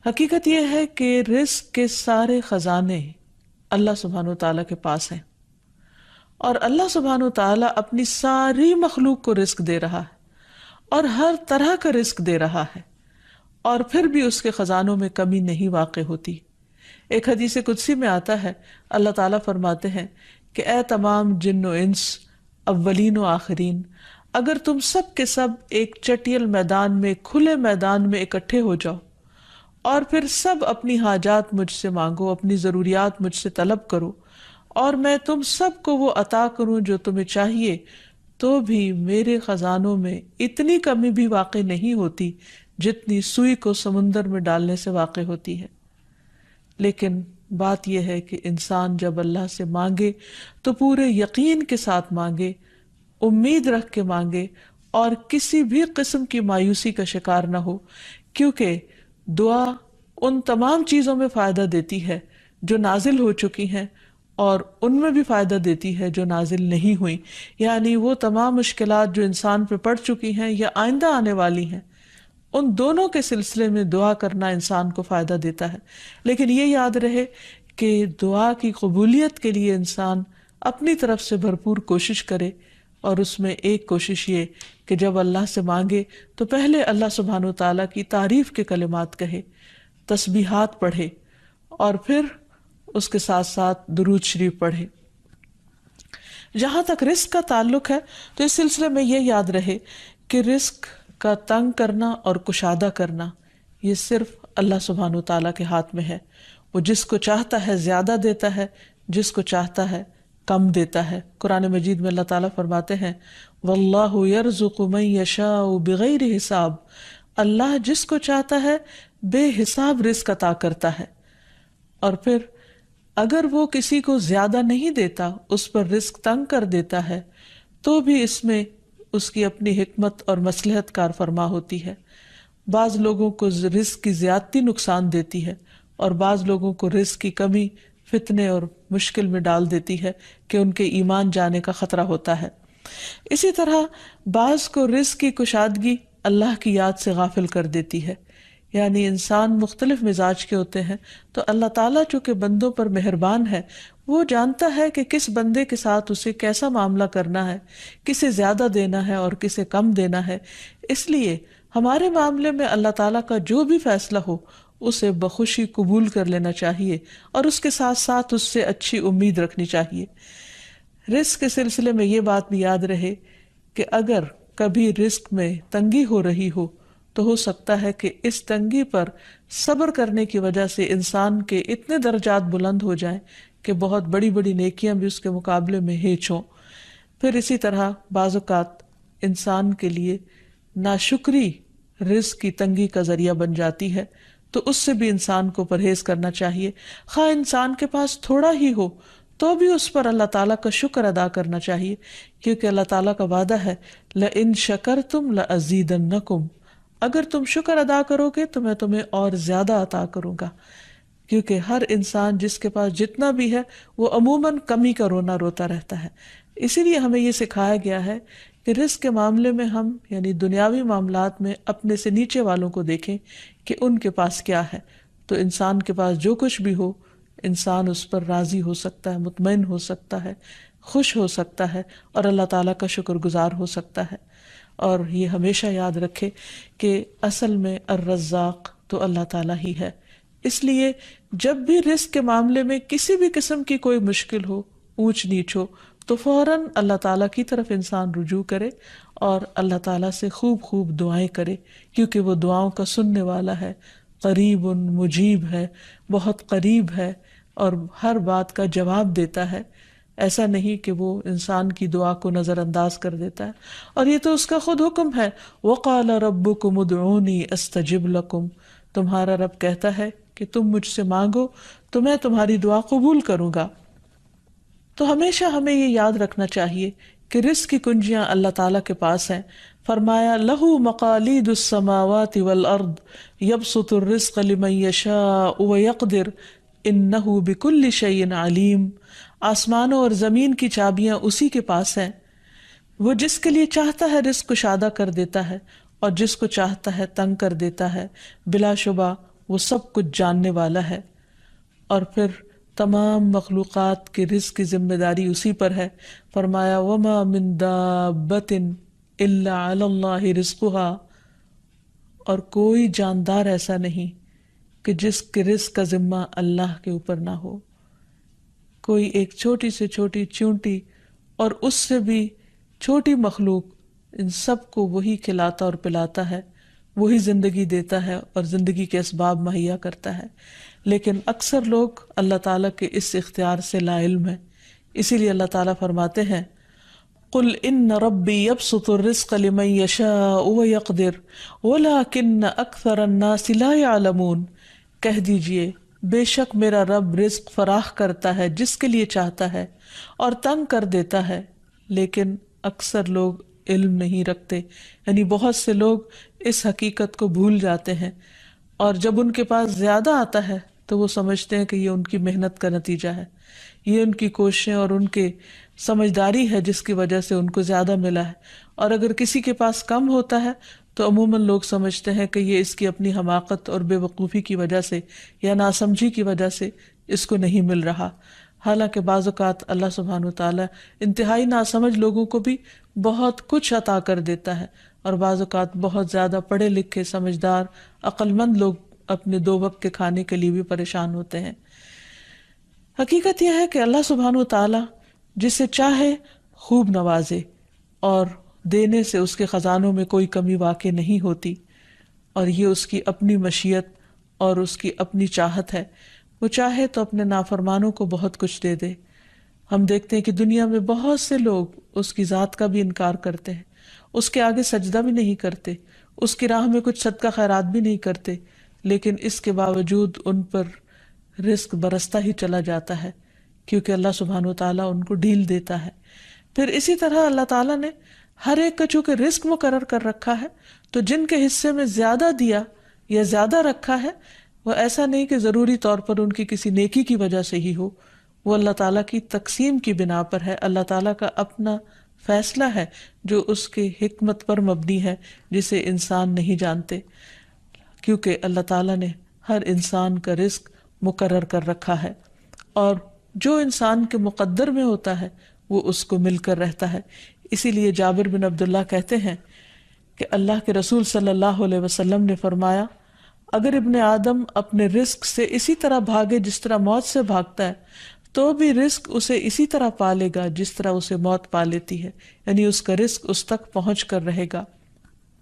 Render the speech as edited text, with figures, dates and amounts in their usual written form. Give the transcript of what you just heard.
حقیقت یہ ہے کہ رزق کے سارے خزانے اللہ سبحانہ و تعالیٰ کے پاس ہیں، اور اللہ سبحانہ و تعالیٰ اپنی ساری مخلوق کو رزق دے رہا ہے اور ہر طرح کا رزق دے رہا ہے، اور پھر بھی اس کے خزانوں میں کمی نہیں واقع ہوتی۔ ایک حدیث قدسی میں آتا ہے، اللہ تعالیٰ فرماتے ہیں کہ اے تمام جن و انس، اولین و آخرین، اگر تم سب کے سب ایک چٹیل میدان میں، کھلے میدان میں اکٹھے ہو جاؤ اور پھر سب اپنی حاجات مجھ سے مانگو، اپنی ضروریات مجھ سے طلب کرو، اور میں تم سب کو وہ عطا کروں جو تمہیں چاہیے، تو بھی میرے خزانوں میں اتنی کمی بھی واقع نہیں ہوتی جتنی سوئی کو سمندر میں ڈالنے سے واقع ہوتی ہے۔ لیکن بات یہ ہے کہ انسان جب اللہ سے مانگے تو پورے یقین کے ساتھ مانگے، امید رکھ کے مانگے، اور کسی بھی قسم کی مایوسی کا شکار نہ ہو، کیونکہ دعا ان تمام چیزوں میں فائدہ دیتی ہے جو نازل ہو چکی ہیں، اور ان میں بھی فائدہ دیتی ہے جو نازل نہیں ہوئی، یعنی وہ تمام مشکلات جو انسان پہ پڑ چکی ہیں یا آئندہ آنے والی ہیں، ان دونوں کے سلسلے میں دعا کرنا انسان کو فائدہ دیتا ہے۔ لیکن یہ یاد رہے کہ دعا کی قبولیت کے لیے انسان اپنی طرف سے بھرپور کوشش کرے، اور اس میں ایک کوشش یہ کہ جب اللہ سے مانگے تو پہلے اللہ سبحانہ وتعالیٰ کی تعریف کے کلمات کہے، تسبیحات پڑھے، اور پھر اس کے ساتھ ساتھ درود شریف پڑھے۔ جہاں تک رزق کا تعلق ہے تو اس سلسلے میں یہ یاد رہے کہ رزق کا تنگ کرنا اور کشادہ کرنا یہ صرف اللہ سبحانہ وتعالیٰ کے ہاتھ میں ہے۔ وہ جس کو چاہتا ہے زیادہ دیتا ہے، جس کو چاہتا ہے کم دیتا ہے۔ قرآن مجید میں اللہ تعالیٰ فرماتے ہیں واللہ یرزق من یشاء بغیر حساب، اللہ جس کو چاہتا ہے بے حساب رزق عطا کرتا ہے، اور پھر اگر وہ کسی کو زیادہ نہیں دیتا، اس پر رزق تنگ کر دیتا ہے، تو بھی اس میں اس کی اپنی حکمت اور مصلحت کار فرما ہوتی ہے۔ بعض لوگوں کو رزق کی زیادتی نقصان دیتی ہے، اور بعض لوگوں کو رزق کی کمی فتنے اور مشکل میں ڈال دیتی ہے کہ ان کے ایمان جانے کا خطرہ ہوتا ہے۔ اسی طرح بعض کو رزق کی کشادگی اللہ کی یاد سے غافل کر دیتی ہے، یعنی انسان مختلف مزاج کے ہوتے ہیں، تو اللہ تعالیٰ چونکہ بندوں پر مہربان ہے، وہ جانتا ہے کہ کس بندے کے ساتھ اسے کیسا معاملہ کرنا ہے، کسے زیادہ دینا ہے اور کسے کم دینا ہے۔ اس لیے ہمارے معاملے میں اللہ تعالیٰ کا جو بھی فیصلہ ہو اسے بخوشی قبول کر لینا چاہیے، اور اس کے ساتھ ساتھ اس سے اچھی امید رکھنی چاہیے۔ رزق کے سلسلے میں یہ بات بھی یاد رہے کہ اگر کبھی رزق میں تنگی ہو رہی ہو تو ہو سکتا ہے کہ اس تنگی پر صبر کرنے کی وجہ سے انسان کے اتنے درجات بلند ہو جائیں کہ بہت بڑی بڑی نیکیاں بھی اس کے مقابلے میں ہیچ ہوں۔ پھر اسی طرح بعض اوقات انسان کے لیے ناشکری رزق کی تنگی کا ذریعہ بن جاتی ہے، تو اس سے بھی انسان کو پرہیز کرنا چاہیے۔ خواہ انسان کے پاس تھوڑا ہی ہو تو بھی اس پر اللہ تعالیٰ کا شکر ادا کرنا چاہیے، کیونکہ اللہ تعالیٰ کا وعدہ ہے لَإِن شَكَرْتُمْ لَأَزِيدَنَّكُمْ، اگر تم شکر ادا کرو گے تو میں تمہیں اور زیادہ عطا کروں گا۔ کیونکہ ہر انسان جس کے پاس جتنا بھی ہے وہ عموماً کمی کا رونا روتا رہتا ہے۔ اسی لیے ہمیں یہ سکھایا گیا ہے کہ رزق کے معاملے میں ہم یعنی دنیاوی معاملات میں اپنے سے نیچے والوں کو دیکھیں کہ ان کے پاس کیا ہے، تو انسان کے پاس جو کچھ بھی ہو انسان اس پر راضی ہو سکتا ہے، مطمئن ہو سکتا ہے، خوش ہو سکتا ہے، اور اللہ تعالیٰ کا شکر گزار ہو سکتا ہے۔ اور یہ ہمیشہ یاد رکھے کہ اصل میں الرزاق تو اللہ تعالیٰ ہی ہے۔ اس لیے جب بھی رزق کے معاملے میں کسی بھی قسم کی کوئی مشکل ہو، اونچ نیچ ہو، تو فوراً اللہ تعالیٰ کی طرف انسان رجوع کرے اور اللہ تعالیٰ سے خوب خوب دعائیں کرے، کیونکہ وہ دعاؤں کا سننے والا ہے، قریب مجیب ہے، بہت قریب ہے، اور ہر بات کا جواب دیتا ہے۔ ایسا نہیں کہ وہ انسان کی دعا کو نظر انداز کر دیتا ہے، اور یہ تو اس کا خود حکم ہے، وَقَالَ رَبُّكُمُ ادْعُونِي أَسْتَجِبْ لَكُمْ، تمہارا رب کہتا ہے کہ تم مجھ سے مانگو تو میں تمہاری دعا قبول کروں گا۔ تو ہمیشہ ہمیں یہ یاد رکھنا چاہیے کہ رزق کی کنجیاں اللہ تعالیٰ کے پاس ہیں۔ فرمایا لَهُ مَقَالِيدُ السَّمَاوَاتِ وَالْأَرْضِ يَبْسُطُ الرِّزْقَ لِمَن يَشَاءُ وَيَقْدِرُ إِنَّهُ بِكُلِّ شَيْءٍ عَلِيمٌ، آسمانوں اور زمین کی چابیاں اسی کے پاس ہیں، وہ جس کے لیے چاہتا ہے رزق کشادہ کر دیتا ہے اور جس کو چاہتا ہے تنگ کر دیتا ہے، بلا شبہ وہ سب کچھ جاننے والا ہے۔ اور پھر تمام مخلوقات کے رزق کی ذمہ داری اسی پر ہے۔ فرمایا وما من دابۃ الا علی اللہ رزقها، اور کوئی جاندار ایسا نہیں کہ جس کے رزق کا ذمہ اللہ کے اوپر نہ ہو۔ کوئی ایک چھوٹی سے چھوٹی چونٹی اور اس سے بھی چھوٹی مخلوق، ان سب کو وہی کھلاتا اور پلاتا ہے، وہی زندگی دیتا ہے اور زندگی کے اسباب مہیا کرتا ہے۔ لیکن اکثر لوگ اللہ تعالیٰ کے اس اختیار سے لا علم ہیں۔ اسی لیے اللہ تعالیٰ فرماتے ہیں قل ان ربی یبسط الرزق لمن یشاء ویقدر ولکن اکثر الناس لا یعلمون، کہہ دیجئے بے شک میرا رب رزق فراخ کرتا ہے جس کے لیے چاہتا ہے اور تنگ کر دیتا ہے، لیکن اکثر لوگ علم نہیں رکھتے۔ یعنی بہت سے لوگ اس حقیقت کو بھول جاتے ہیں، اور جب ان کے پاس زیادہ آتا ہے تو وہ سمجھتے ہیں کہ یہ ان کی محنت کا نتیجہ ہے، یہ ان کی کوششیں اور ان کے سمجھداری ہے جس کی وجہ سے ان کو زیادہ ملا ہے۔ اور اگر کسی کے پاس کم ہوتا ہے تو عموماً لوگ سمجھتے ہیں کہ یہ اس کی اپنی حماقت اور بے وقوفی کی وجہ سے یا ناسمجھی کی وجہ سے اس کو نہیں مل رہا۔ حالانکہ بعض اوقات اللہ سبحانہ وتعالیٰ انتہائی ناسمجھ لوگوں کو بھی بہت کچھ عطا کر دیتا ہے، اور بعض اوقات بہت زیادہ پڑھے لکھے سمجھدار عقل مند لوگ اپنے 2 وقت کے کھانے کے لیے بھی پریشان ہوتے ہیں۔ حقیقت یہ ہے کہ اللہ سبحانہ وتعالیٰ جسے چاہے خوب نوازے، اور دینے سے اس کے خزانوں میں کوئی کمی واقع نہیں ہوتی، اور یہ اس کی اپنی مشیت اور اس کی اپنی چاہت ہے۔ وہ چاہے تو اپنے نافرمانوں کو بہت کچھ دے دے۔ ہم دیکھتے ہیں کہ دنیا میں بہت سے لوگ اس کی ذات کا بھی انکار کرتے ہیں، اس کے آگے سجدہ بھی نہیں کرتے، اس کی راہ میں کچھ صدقہ خیرات بھی نہیں کرتے، لیکن اس کے باوجود ان پر رزق برستا ہی چلا جاتا ہے، کیونکہ اللہ سبحانہ وتعالیٰ ان کو ڈھیل دیتا ہے۔ پھر اسی طرح اللہ تعالیٰ نے ہر ایک کا چونکہ رزق مقرر کر رکھا ہے، تو جن کے حصے میں زیادہ دیا یا زیادہ رکھا ہے، وہ ایسا نہیں کہ ضروری طور پر ان کی کسی نیکی کی وجہ سے ہی ہو، وہ اللہ تعالیٰ کی تقسیم کی بنا پر ہے۔ اللہ تعالیٰ کا اپنا فیصلہ ہے جو اس کے حکمت پر مبنی ہے، جسے انسان نہیں جانتے، کیونکہ اللہ تعالیٰ نے ہر انسان کا رزق مقرر کر رکھا ہے، اور جو انسان کے مقدر میں ہوتا ہے وہ اس کو مل کر رہتا ہے۔ اسی لیے جابر بن عبداللہ کہتے ہیں کہ اللہ کے رسول صلی اللہ علیہ وسلم نے فرمایا اگر ابن آدم اپنے رزق سے اسی طرح بھاگے جس طرح موت سے بھاگتا ہے تو بھی رزق اسے اسی طرح پالے گا جس طرح اسے موت پا لیتی ہے، یعنی اس کا رزق اس تک پہنچ کر رہے گا۔